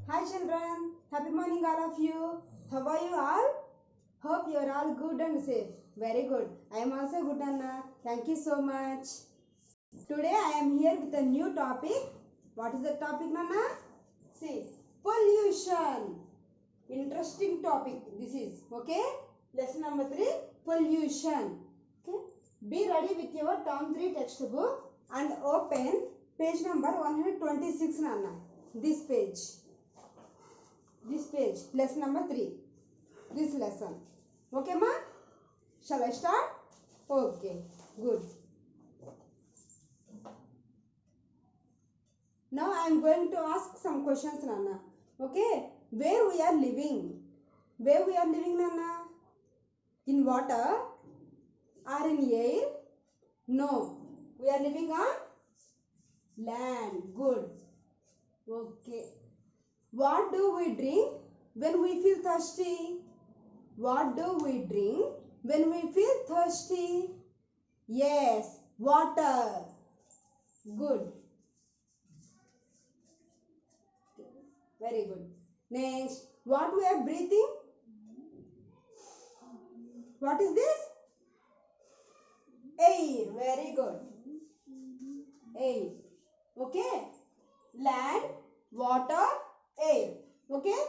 Hi children, happy morning all of you. How are you all? Hope you are all good and safe. Very good. I am also good Anna. Thank you so much. Today I am here with a new topic. What is the topic Nana? See, pollution. Interesting topic this is. Okay? Lesson number 3, pollution. Okay? Be ready with your term 3 textbook and open page number 126 Nana. This page. Lesson number 3, this lesson. Okay ma? Shall I start? Okay, good. Now I am going to ask some questions Nana. Okay, where we are living? Nana? In water or in air? No, we are living on land. Good. Okay. What do we drink when we feel thirsty? What do we drink when we feel thirsty? Yes, water. Good. Very good. Next, what we are breathing? What is this? Air. Very good. Air. Okay. Land, water, air. Okay.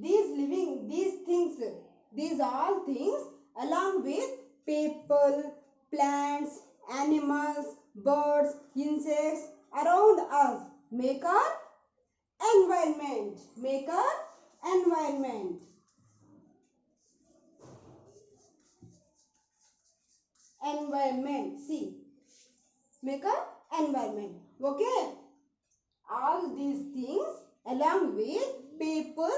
These all things along with people, plants, animals, birds, insects around us make our environment. See, make a environment. Okay. All these things along with people,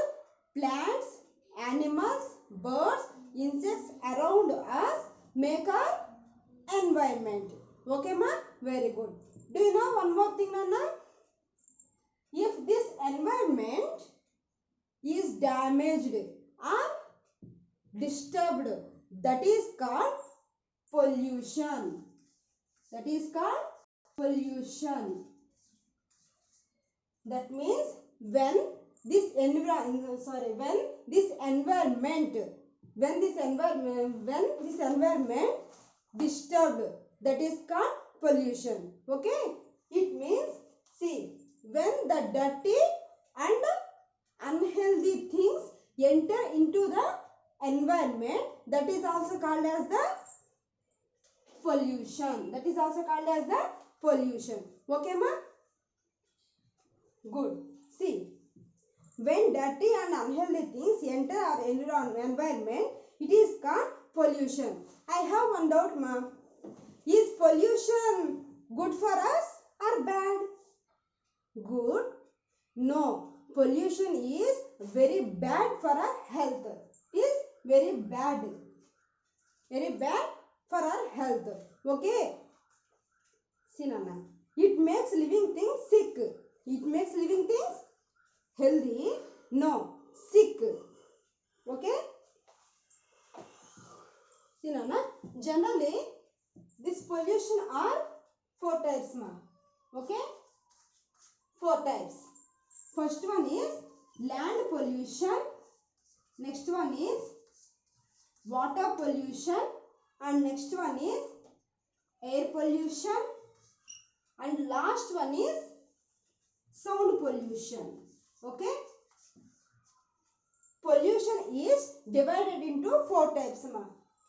plants, animals, birds, insects around us make our environment. Okay ma? Very good. Do you know one more thing Nana? If this environment is damaged or disturbed, that is called pollution. That means when this environment disturbed, that is called pollution. Okay, it means, see, when the dirty and unhealthy things enter into the environment, that is also called as the pollution. Okay ma? Good. See, when dirty and unhealthy things enter our environment, it is called pollution. I have one doubt ma. Is pollution good for us or bad? Good? No. Pollution is very bad for our health. Is very bad. For our health. Okay? See Nana. It makes living things sick. It makes living things healthy. No. Sick. Okay? See Nana. Generally, this pollution are 4 types ma. Okay? 4 types. First one is land pollution. Next one is water pollution. And next one is air pollution. And last one is sound pollution. Okay? Pollution is divided into 4 types ma.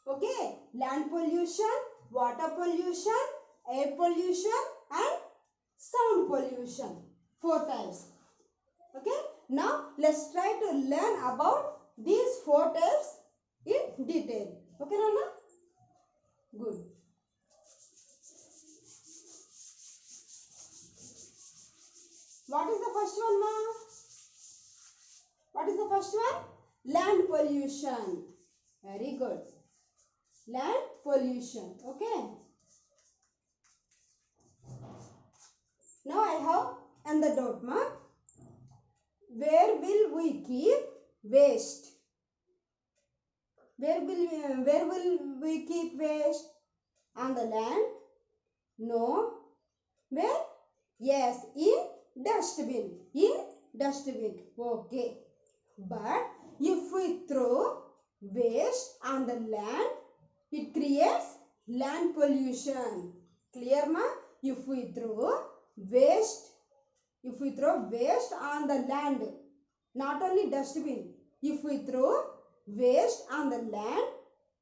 Okay? Land pollution, water pollution, air pollution and sound pollution. 4 types. Okay? Now let's try to learn about these 4 types in detail. Okay Nana? Good. What is the first one ma? What is the first one? Land pollution. Very good. Land pollution. Okay. Now I have another doubt ma. Where will we keep waste? Where will we keep waste? On the land? No. Where? Yes, in dustbin. dustbin. Okay. But if we throw waste on the land, it creates land pollution. Clear ma? If we throw waste, on the land, not only dustbin, if we throw waste on the land,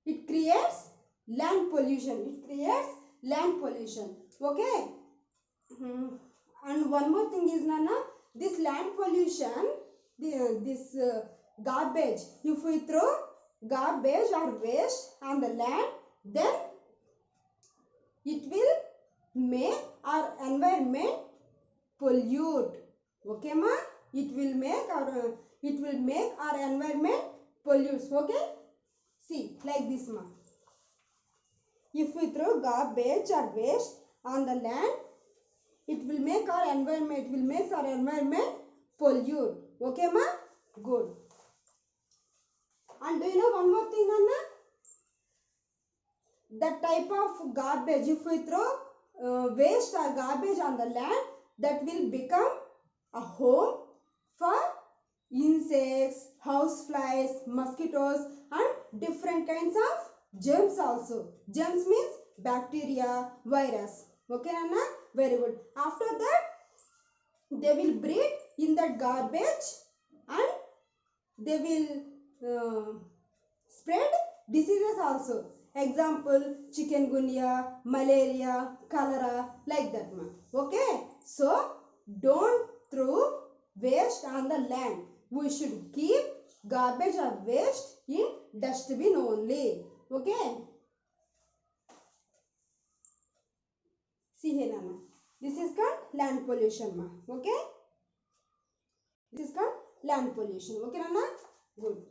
it creates land pollution. Okay. And one more thing is, Nana, this land pollution, this garbage, if we throw garbage or waste on the land, then it will make our environment pollute. Okay ma? It will make our environment pollutes. Okay? See, like this ma. If we throw garbage or waste on the land, it will make our environment pollute. Okay ma? Good. And do you know one more thing, Anna? That type of garbage, if we throw waste or garbage on the land, that will become a home for insects, houseflies, mosquitoes and different kinds of germs also. Germs means bacteria, virus. Okay Anna? Very good. After that, they will breed in that garbage and they will spread diseases also. Example, chikungunya, malaria, cholera, like that ma. Okay? So, don't throw waste on the land. We should keep garbage or waste in dustbin only. Okay? See here Nana. This is called land pollution ma. Okay? This is called land pollution. Okay Nana? Good.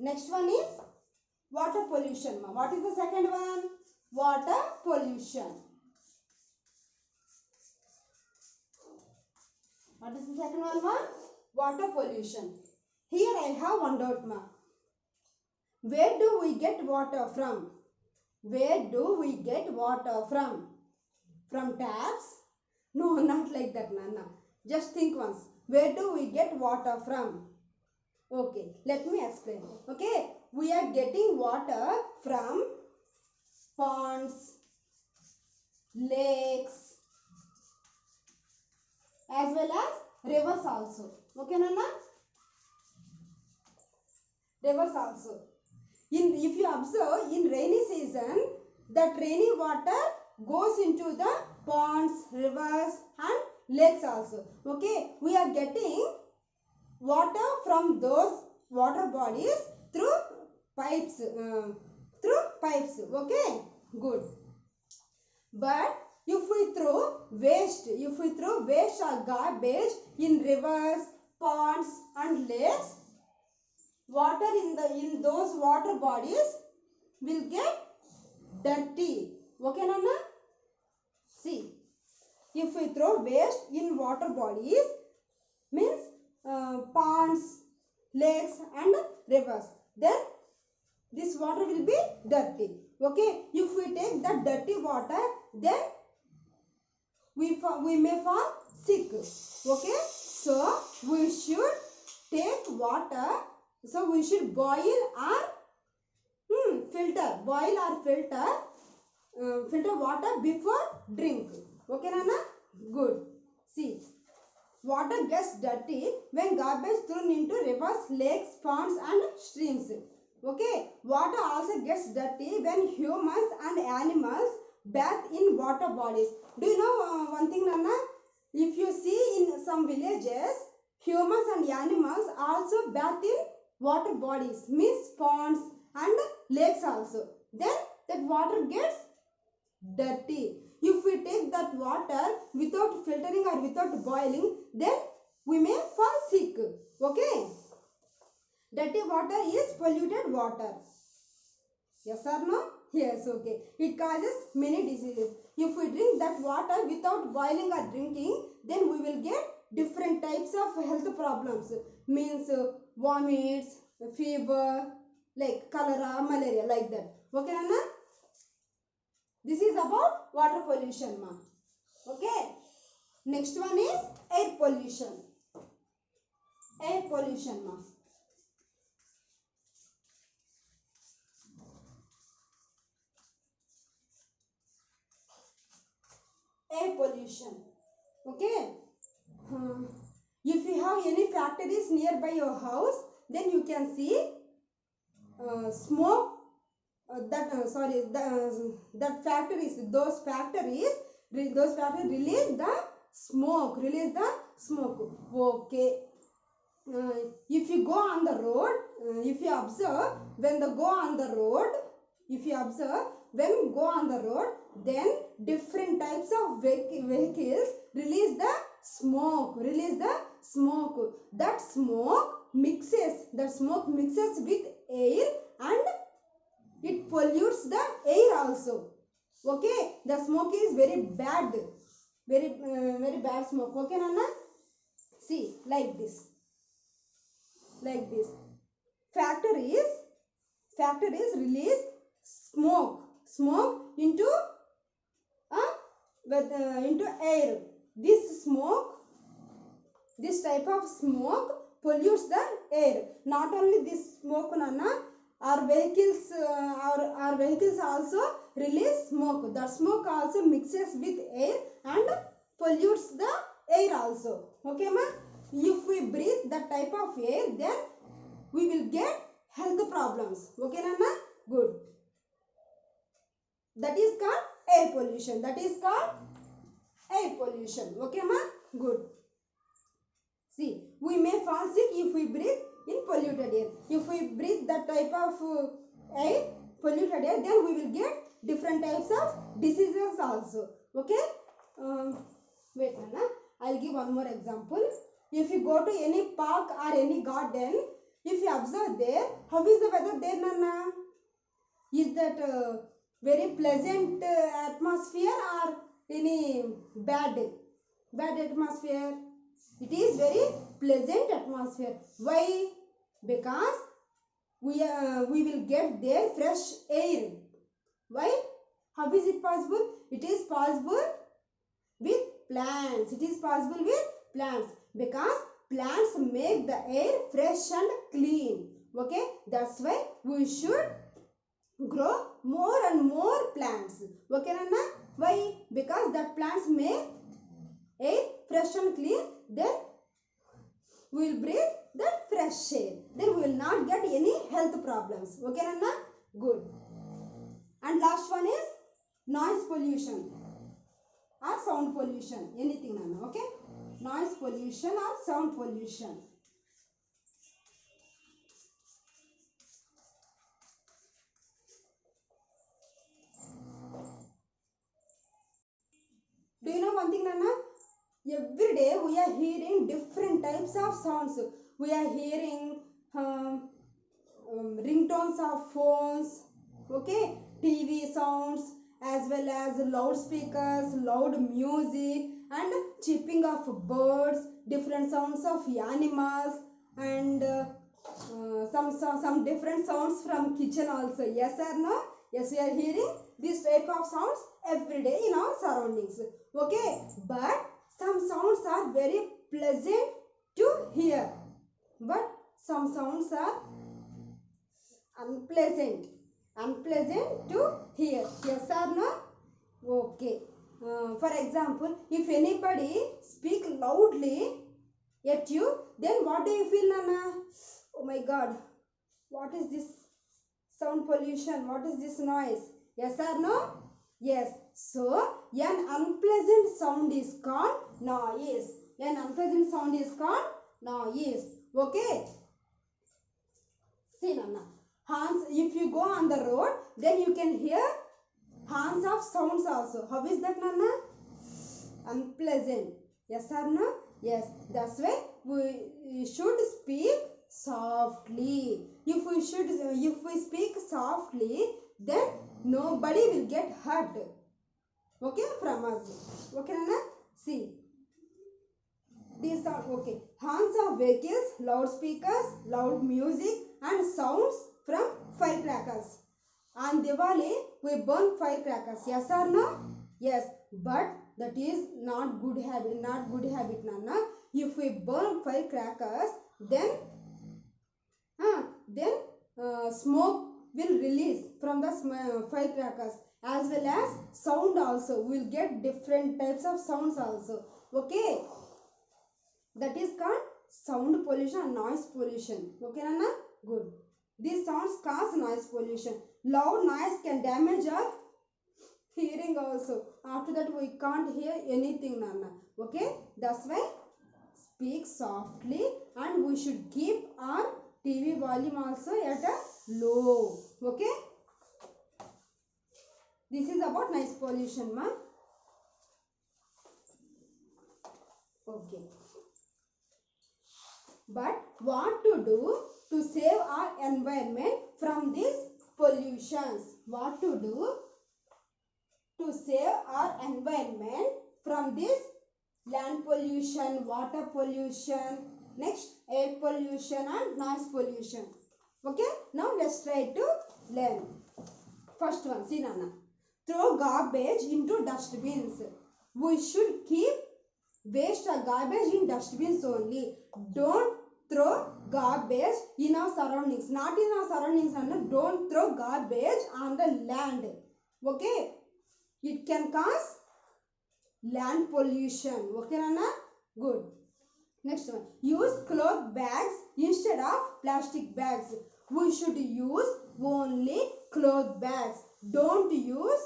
Next one is water pollution ma. What is the second one? Water pollution. What is the second one ma? Water pollution. Here I have one doubt ma. Where do we get water from? From taps? No, not like that Nana. Just think once. Where do we get water from? Okay, let me explain. Okay, we are getting water from ponds, lakes, as well as rivers also. Okay, Nana? Rivers also. If you observe, in rainy season, that rainy water goes into the ponds, rivers and lakes also. Okay, we are getting water from those water bodies through pipes. Okay, good. But if we throw waste or garbage in rivers, ponds and lakes, water in those water bodies will get dirty. Okay Nana? See, if we throw waste in water bodies, means ponds, lakes and rivers, then this water will be dirty. Okay, if we take that dirty water, then we may fall sick. Okay, so we should take water, so we should boil or filter water before drink. Okay Nana? Good. See, water gets dirty when garbage thrown into rivers, lakes, ponds and streams. Okay, water also gets dirty when humans and animals bath in water bodies. Do you know one thing Nana? If you see in some villages, humans and animals also bath in water bodies, means ponds and lakes also. Then that water gets dirty. If we take that water without filtering or without boiling, then we may fall sick. Okay? Dirty water is polluted water. Yes or no? Yes, okay. It causes many diseases. If we drink that water without boiling or drinking, then we will get different types of health problems. Means vomits, fever, like cholera, malaria, like that. Okay, Anna? This is about water pollution, ma. Okay. Next one is air pollution. Air pollution ma. Air pollution. Okay. If you have any factories nearby your house, then you can see smoke. That factories, those factories release the smoke. Okay. If you go on the road, if you observe when go on the road, then different types of vehicles release the smoke. That smoke mixes with air and it pollutes the air also. Okay, the smoke is very bad, very bad smoke. Okay, Nana? See, like this. Factories release smoke into air. This type of smoke pollutes the air. Not only this smoke, Nana, our vehicles also release smoke. The smoke also mixes with air and pollutes the air also. Okay, ma? If we breathe that type of air, then we will get health problems. Okay, Nana? Good. That is called air pollution. Okay, ma? Good. See, we may fall sick if we breathe in polluted air. If we breathe that type of air, polluted air, then we will get different types of diseases also. Okay? Wait, Nana. I'll give one more example. If you go to any park or any garden, if you observe there, how is the weather there, Nana? Is that very pleasant atmosphere or any bad atmosphere? It is very pleasant atmosphere. Why? Because we will get there fresh air. Why? How is it possible? It is possible with plants. Because plants make the air fresh and clean. Okay, that's why we should grow more and more plants. Okay, Nana? Why? Because that plants make air fresh and clean. Then we will breathe that fresh air. Then we will not get any health problems. Okay, Nana? Good. And last one is noise pollution or sound pollution. Anything, Nana. Okay? Noise pollution or sound pollution. Do you know one thing, Nana? Every day we are hearing different types of sounds. We are hearing ringtones of phones, okay, TV sounds, as well as loudspeakers, loud music, and chirping of birds, different sounds of animals, and some different sounds from kitchen also. Yes or no? Yes, we are hearing this type of sounds every day in our surroundings. Okay, but some sounds are very pleasant to hear, but some sounds are unpleasant to hear. Yes or no? Okay. For example, if anybody speak loudly at you, then what do you feel, Nana? Oh my God, what is this sound pollution? What is this noise? Yes or no? Yes. So, an unpleasant sound is called noise. Okay. See, Nana. Horns, if you go on the road, then you can hear horns of sounds also. How is that, Nana? Unpleasant. Yes or no? Yes. That's why we should speak softly. If we speak softly, then nobody will get hurt. Okay, from us. Okay, Nana? See. These are okay. Horns of vehicles, loudspeakers, loud music, and sounds from firecrackers. On Diwali, we burn firecrackers. Yes or no? Yes. But That is not good habit. Not good habit, Nana. If we burn firecrackers, then smoke will release from the firecrackers, as well as sound also. We will get different types of sounds also. Okay, that is called sound pollution and noise pollution. Okay, Nana? Good. These sounds cause noise pollution. Loud noise can damage our hearing also. After that we can't hear anything, Nana. Okay, that's why speak softly, and we should keep our TV volume also at a low. Okay, this is about noise pollution, ma. Okay, but what to do to save our environment from these pollutions? What to do to save our environment from this land pollution, water pollution, next air pollution and noise pollution? Okay, now let's try to learn. First one, see Nana. Throw garbage into dustbins. We should keep waste or garbage in dustbins only. Don't throw garbage in our surroundings. Not in our surroundings, Nana. Don't throw garbage on the land. Okay, it can cause land pollution. Okay, Nana? Good. Next one. Use cloth bags instead of plastic bags. We should use only cloth bags. Don't use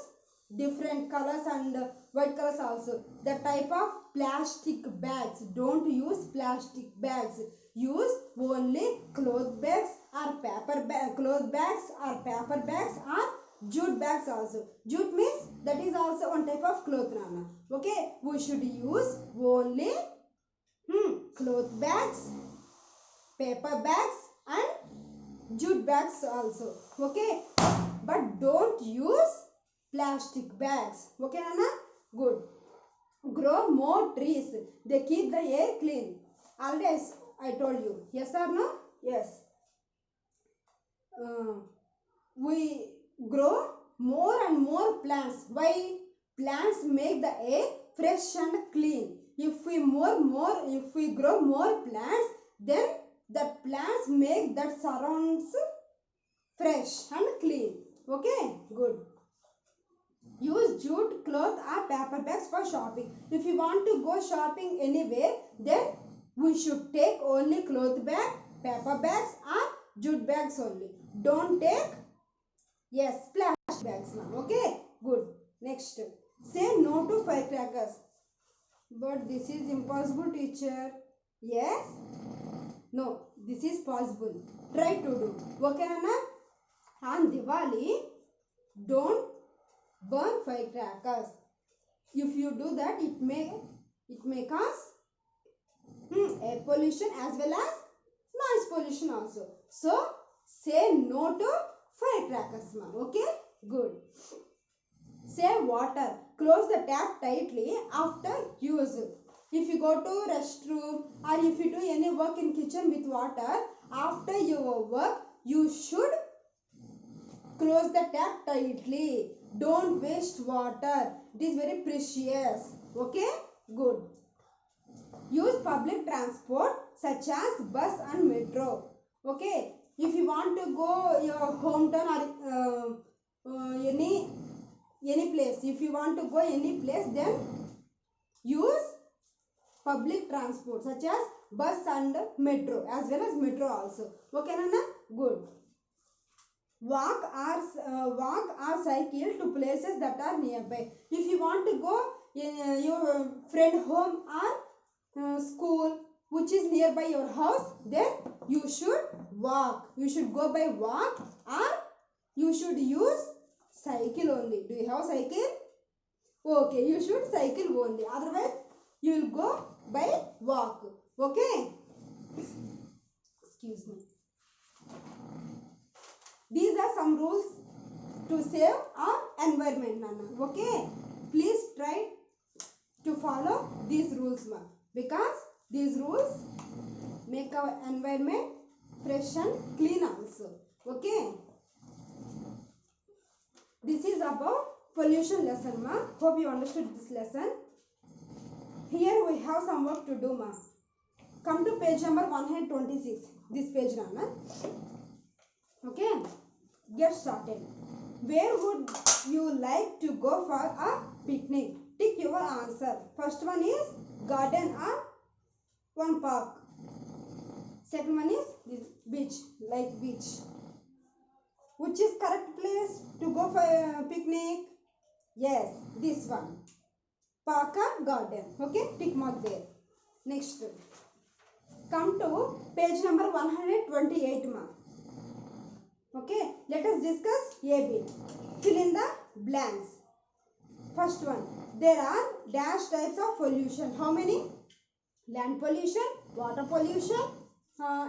different colors and white colors also. The type of plastic bags. Don't use plastic bags. Use only cloth bags or paper bag. Cloth bags or paper bags or jute bags also. Jute means that is also one type of cloth, Nana. Okay, we should use only cloth bags, paper bags and jute bags also. Okay, but don't use plastic bags. Okay, Nana? Good. Grow more trees. They keep the air clean. Already I told you. Yes or no? Yes. We grow more and more plants. Why? Plants make the air fresh and clean. If we grow more plants, then the plants make that surrounds fresh and clean. Okay, good. Use jute, cloth or paper bags for shopping. If you want to go shopping anywhere, then we should take only cloth bag, paper bags or jute bags only. Don't take, yes, plastic bags now. Okay, good. Next, say no to firecrackers. But this is impossible, teacher. Yes? No, this is possible. Try to do. Okay, Nana? On Diwali, don't burn firecrackers. If you do that, it may cause air pollution as well as noise pollution also. So, say no to firecrackers, ma'am. Okay? Good. Save water. Close the tap tightly after use. If you go to restroom or if you do any work in kitchen with water, after your work, you should close the tap tightly. Don't waste water. It is very precious. Okay? Good. Use public transport such as bus and metro. Okay? If you want to go your hometown or any place, if you want to go any place, then use public transport such as bus and metro, as well as metro also. Okay, Nana? Good. Walk or cycle to places that are nearby. If you want to go in your friend home or school which is nearby your house, then you should walk. You should go by walk or you should use cycle only. Do you have cycle? Okay, you should cycle only. Otherwise, you will go by walk. Okay? Excuse me. These are some rules to save our environment, Nana. Okay? Please try to follow these rules, ma'am. Because these rules make our environment fresh and clean also. Okay? This is about pollution lesson, ma'am. Hope you understood this lesson. Here we have some work to do, ma. Come to page number 126. This page, Nana. Okay. Get started. Where would you like to go for a picnic? Tick your answer. First one is garden or one park. Second one is this beach, like beach. Which is correct place to go for a picnic? Yes, this one. Park or garden. Okay, tick mark there. Next. Come to page number 128, ma. Okay, let us discuss a bit. Fill in the blanks. First one, there are dash types of pollution. How many? Land pollution, water pollution,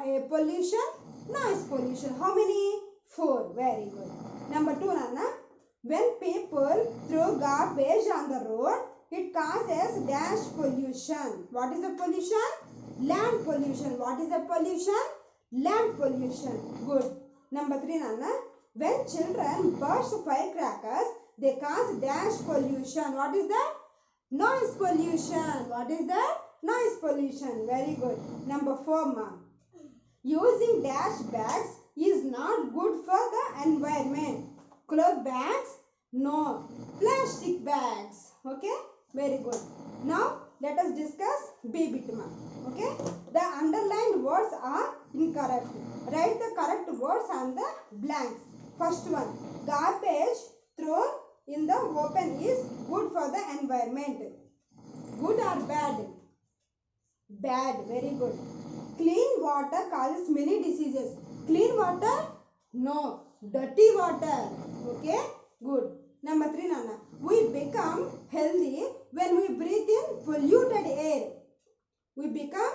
air pollution, noise pollution. How many? 4. Very good. Number 2, Nana. When people throw garbage on the road, it causes dash pollution. What is the pollution? Land pollution. What is the pollution? Land pollution. Good. Number 3, Nana. When children burst firecrackers, they cause dash pollution. What is that? Noise pollution. What is that? Noise pollution. Very good. Number 4, ma. Using dash bags is not good for the environment. Cloth bags? No. Plastic bags. Okay? Very good. Now, let us discuss B bit, ma. Okay? The underlined words are incorrect. Write the correct words on the blanks. First one, garbage thrown in the open is good for the environment. Good or bad? Bad. Very good. Clean water causes many diseases. Clean water? No. Dirty water. Okay? Good. Number 3, Nana. We become healthy when we breathe in polluted air. We become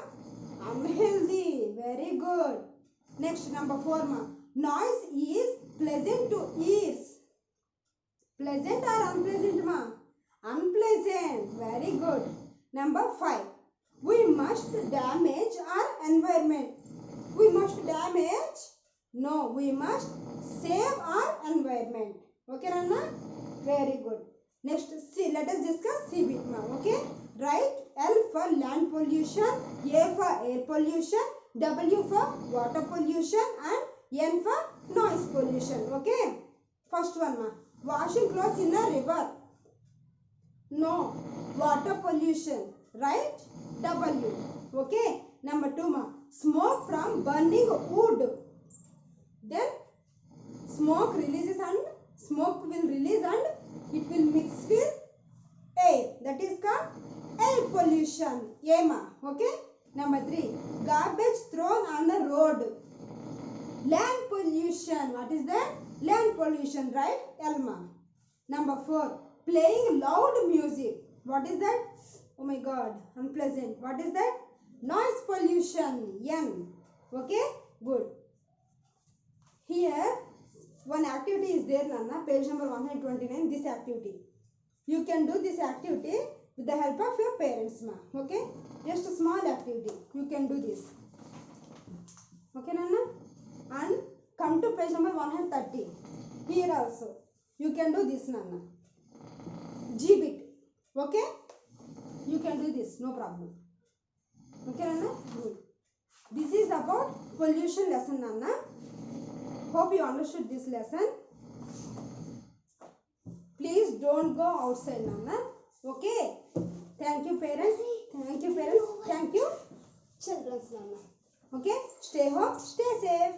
unhealthy. Very good. Next, number 4, ma. Noise is pleasant to ears. Pleasant or unpleasant, ma? Unpleasant. Very good. Number 5. We must damage our environment. We must damage? No, we must save our environment. Okay, Ranna? Very good. Next, C. Let us discuss C bit, ma. Okay? Write L for land pollution, A for air pollution, W for water pollution and N for noise pollution. Okay? First one, ma. Washing clothes in a river. No. Water pollution. Right? W. Okay? Number 2, ma. Smoke from burning wood. Then smoke releases and smoke will release and it will mix with air. That is called air pollution. A, ma. Okay? Number 3. Garbage thrown on the road. Land pollution. What is that? Land pollution. Right? L, ma. Number 4. Playing loud music. What is that? Oh my God. Unpleasant. What is that? Noise pollution. N. Okay? Good. Here, one activity is there, Nana. Page number 129. This activity. You can do this activity with the help of your parents, ma. Okay? Just a small activity. You can do this. Okay, Nana? And come to page number 130. Here also. You can do this, Nana. G bit. Okay? You can do this. No problem. Okay, Nana? Good. This is about pollution lesson, Nana. Hope you understood this lesson. Please don't go outside, Nana. Okay? Thank you, parents. Thank you, parents. Thank you, children, Nana. Okay? Stay home. Stay safe.